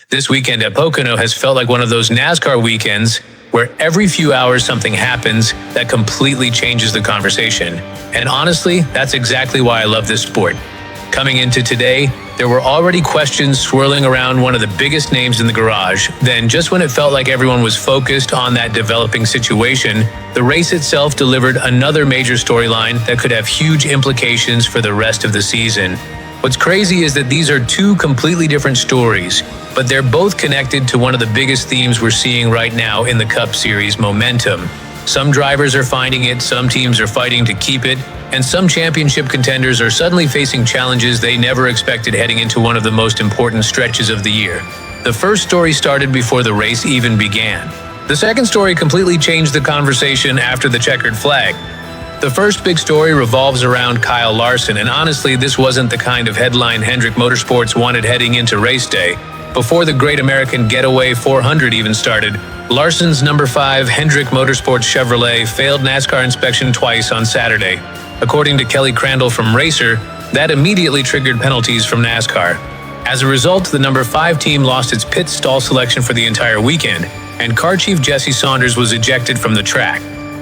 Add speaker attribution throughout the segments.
Speaker 1: This weekend at Pocono has felt like one of those NASCAR weekends where every few hours something happens that completely changes the conversation. And honestly, that's exactly why I love this sport. Coming into today, there were already questions swirling around one of the biggest names in the garage. Then, just when it felt like everyone was focused on that developing situation, the race itself delivered another major storyline that could have huge implications for the rest of the season. What's crazy is that these are two completely different stories, but they're both connected to one of the biggest themes we're seeing right now in the Cup Series: momentum. Some drivers are finding it, some teams are fighting to keep it, and some championship contenders are suddenly facing challenges they never expected heading into one of the most important stretches of the year. The first story started before the race even began. The second story completely changed the conversation after the checkered flag. The first big story revolves around Kyle Larson, and honestly, this wasn't the kind of headline Hendrick Motorsports wanted heading into race day. Before the Great American Getaway 400 even started, Larson's number 5 Hendrick Motorsports Chevrolet failed NASCAR inspection twice on Saturday. According to Kelly Crandall from Racer, that immediately triggered penalties from NASCAR. As a result, the number 5 team lost its pit stall selection for the entire weekend, and car chief Jesse Saunders was ejected from the track.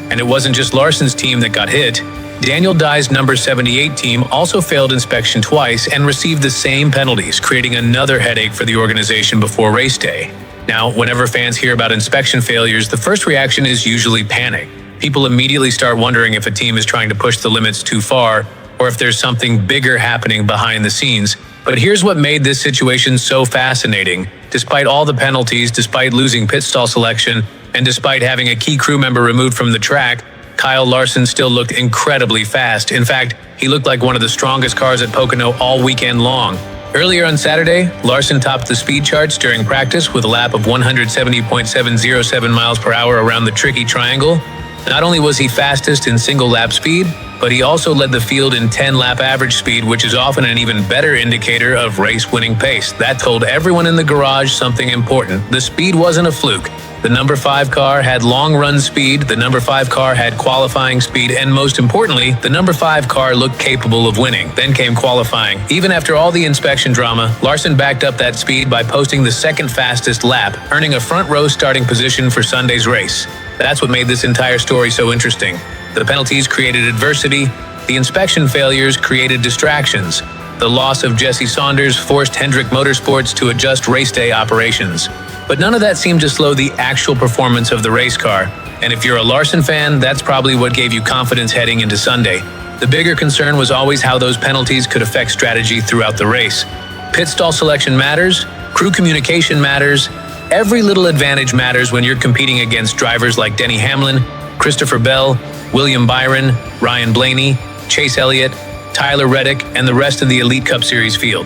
Speaker 1: And it wasn't just Larson's team that got hit. Daniel Dye's number 78 team also failed inspection twice and received the same penalties, creating another headache for the organization before race day. Now, whenever fans hear about inspection failures, the first reaction is usually panic. People immediately start wondering if a team is trying to push the limits too far, or if there's something bigger happening behind the scenes. But here's what made this situation so fascinating. Despite all the penalties, despite losing pit stall selection, and despite having a key crew member removed from the track, Kyle Larson still looked incredibly fast. In fact, he looked like one of the strongest cars at Pocono all weekend long. Earlier on Saturday, Larson topped the speed charts during practice with a lap of 170.707 miles per hour around the tricky triangle. Not only was he fastest in single lap speed, but he also led the field in 10-lap average speed, which is often an even better indicator of race-winning pace. That told everyone in the garage something important. The speed wasn't a fluke. The number 5 car had long-run speed, the number 5 car had qualifying speed, and most importantly, the number 5 car looked capable of winning. Then came qualifying. Even after all the inspection drama, Larson backed up that speed by posting the second fastest lap, earning a front-row starting position for Sunday's race. That's what made this entire story so interesting. The penalties created adversity, the inspection failures created distractions. The loss of Jesse Saunders forced Hendrick Motorsports to adjust race day operations. But none of that seemed to slow the actual performance of the race car. And if you're a Larson fan, that's probably what gave you confidence heading into Sunday. The bigger concern was always how those penalties could affect strategy throughout the race. Pit stall selection matters, crew communication matters, every little advantage matters when you're competing against drivers like Denny Hamlin, Christopher Bell, William Byron, Ryan Blaney, Chase Elliott, Tyler Reddick, and the rest of the Elite Cup Series field.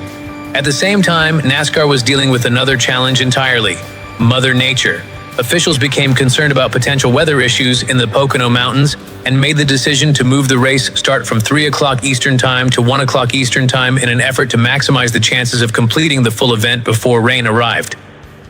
Speaker 1: At the same time, NASCAR was dealing with another challenge entirely: Mother Nature. Officials became concerned about potential weather issues in the Pocono Mountains and made the decision to move the race start from 3 o'clock Eastern Time to 1 o'clock Eastern Time in an effort to maximize the chances of completing the full event before rain arrived.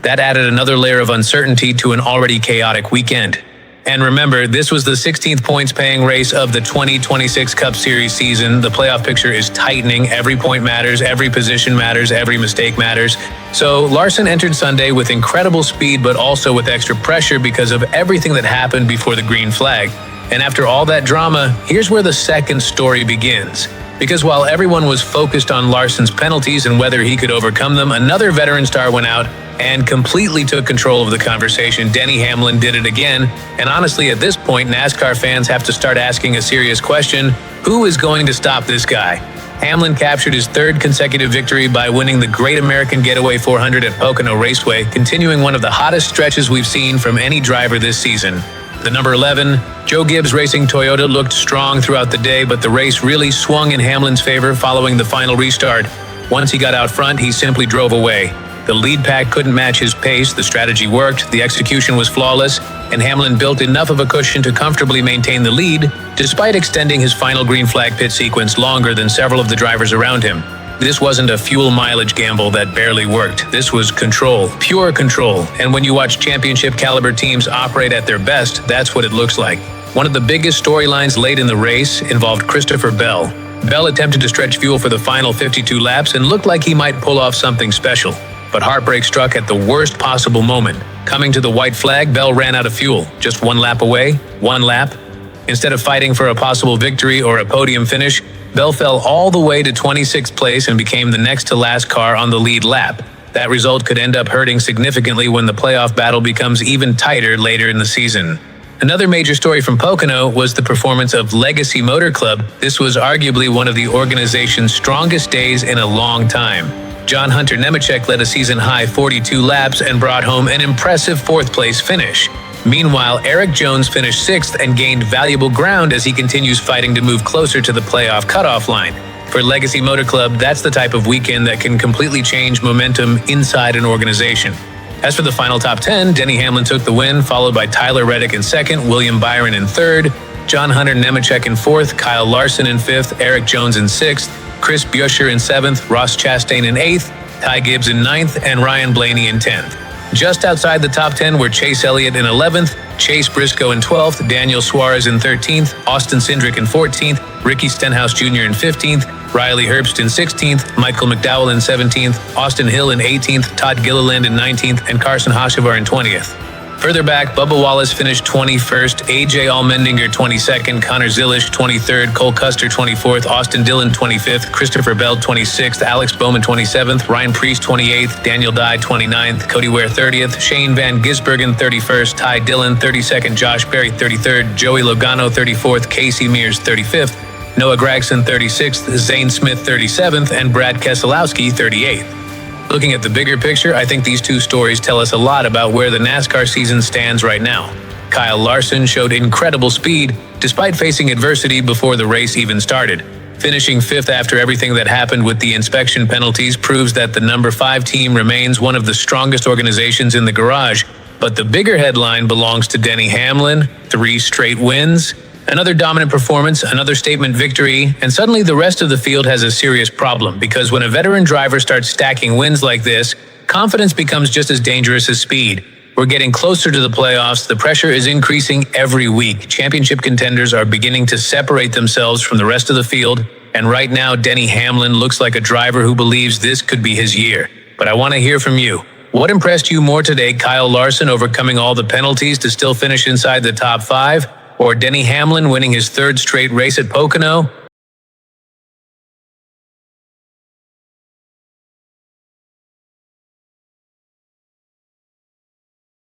Speaker 1: That added another layer of uncertainty to an already chaotic weekend. And remember, this was the 16th points-paying race of the 2026 Cup Series season. The playoff picture is tightening. Every point matters, every position matters, every mistake matters. So Larson entered Sunday with incredible speed, but also with extra pressure because of everything that happened before the green flag. And after all that drama, here's where the second story begins. Because while everyone was focused on Larson's penalties and whether he could overcome them, another veteran star went out and completely took control of the conversation. Denny Hamlin did it again. And honestly, at this point, NASCAR fans have to start asking a serious question: who is going to stop this guy? Hamlin captured his 3rd consecutive victory by winning the Great American Getaway 400 at Pocono Raceway, continuing one of the hottest stretches we've seen from any driver this season. The number 11, Joe Gibbs Racing Toyota, looked strong throughout the day, but the race really swung in Hamlin's favor following the final restart. Once he got out front, he simply drove away. The lead pack couldn't match his pace, the strategy worked, the execution was flawless, and Hamlin built enough of a cushion to comfortably maintain the lead, despite extending his final green flag pit sequence longer than several of the drivers around him. This wasn't a fuel mileage gamble that barely worked. This was control, pure control. And when you watch championship caliber teams operate at their best, that's what it looks like. One of the biggest storylines late in the race involved Christopher Bell. Bell attempted to stretch fuel for the final 52 laps and looked like he might pull off something special. But heartbreak struck at the worst possible moment. Coming to the white flag, Bell ran out of fuel. Just one lap away, one lap. Instead of fighting for a possible victory or a podium finish, Bell fell all the way to 26th place and became the next to last car on the lead lap. That result could end up hurting significantly when the playoff battle becomes even tighter later in the season. Another major story from Pocono was the performance of Legacy Motor Club. This was arguably one of the organization's strongest days in a long time. John Hunter Nemechek led a season-high 42 laps and brought home an impressive fourth-place finish. Meanwhile, Eric Jones finished sixth and gained valuable ground as he continues fighting to move closer to the playoff cutoff line. For Legacy Motor Club, that's the type of weekend that can completely change momentum inside an organization. As for the final top 10, Denny Hamlin took the win, followed by Tyler Reddick in second, William Byron in third, John Hunter Nemechek in fourth, Kyle Larson in fifth, Eric Jones in sixth, Chris Buescher in seventh, Ross Chastain in eighth, Ty Gibbs in ninth, and Ryan Blaney in 10th. Just outside the top 10 were Chase Elliott in 11th, Chase Briscoe in 12th, Daniel Suarez in 13th, Austin Cindric in 14th, Ricky Stenhouse Jr. in 15th, Riley Herbst in 16th, Michael McDowell in 17th, Austin Hill in 18th, Todd Gilliland in 19th, and Carson Hocevar in 20th. Further back, Bubba Wallace finished 21st, AJ Allmendinger 22nd, Connor Zilisch 23rd, Cole Custer 24th, Austin Dillon 25th, Christopher Bell 26th, Alex Bowman 27th, Ryan Preece 28th, Daniel Dye 29th, Cody Ware 30th, Shane Van Gisbergen 31st, Ty Dillon 32nd, Josh Berry 33rd, Joey Logano 34th, Casey Mears 35th, Noah Gragson 36th, Zane Smith 37th, and Brad Keselowski 38th. Looking at the bigger picture, I think these two stories tell us a lot about where the NASCAR season stands right now. Kyle Larson showed incredible speed despite facing adversity before the race even started. Finishing fifth after everything that happened with the inspection penalties proves that the number 5 team remains one of the strongest organizations in the garage. But the bigger headline belongs to Denny Hamlin, 3 straight wins, another dominant performance, another statement victory, and suddenly the rest of the field has a serious problem, because when a veteran driver starts stacking wins like this, confidence becomes just as dangerous as speed. We're getting closer to the playoffs, the pressure is increasing every week. Championship contenders are beginning to separate themselves from the rest of the field, and right now Denny Hamlin looks like a driver who believes this could be his year. But I want to hear from you. What impressed you more today, Kyle Larson overcoming all the penalties to still finish inside the top 5? Or Denny Hamlin winning his 3rd straight race at Pocono?